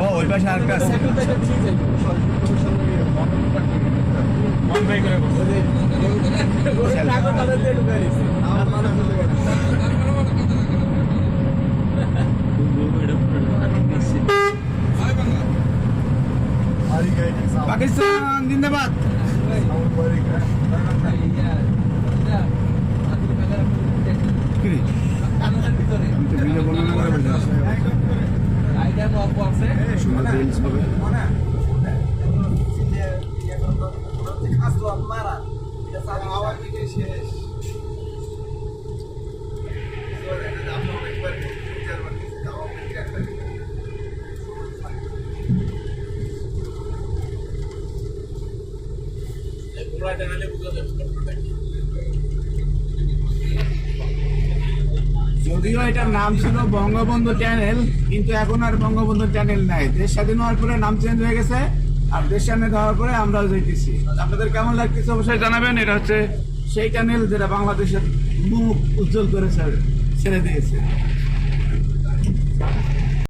ও ওই পাশে আরেকটা আছে। পাকিস্তান জিন্দাবাদ। যদিও এটার নাম ছিল বঙ্গবন্ধু চ্যানেল, কিন্তু এখন আর বঙ্গবন্ধু চ্যানেল নাই। দেশ স্বাধীন হওয়ার পরে নাম চেঞ্জ হয়ে গেছে, আর দেশ স্বাধীন হওয়ার পরে আমরাও যেতেছি। আপনাদের কেমন লাগতেছে অবশ্যই জানাবেন। এটা হচ্ছে সেই চ্যানেল যেটা বাংলাদেশের মুখ উজ্জ্বল করে ছেড়ে দিয়েছে।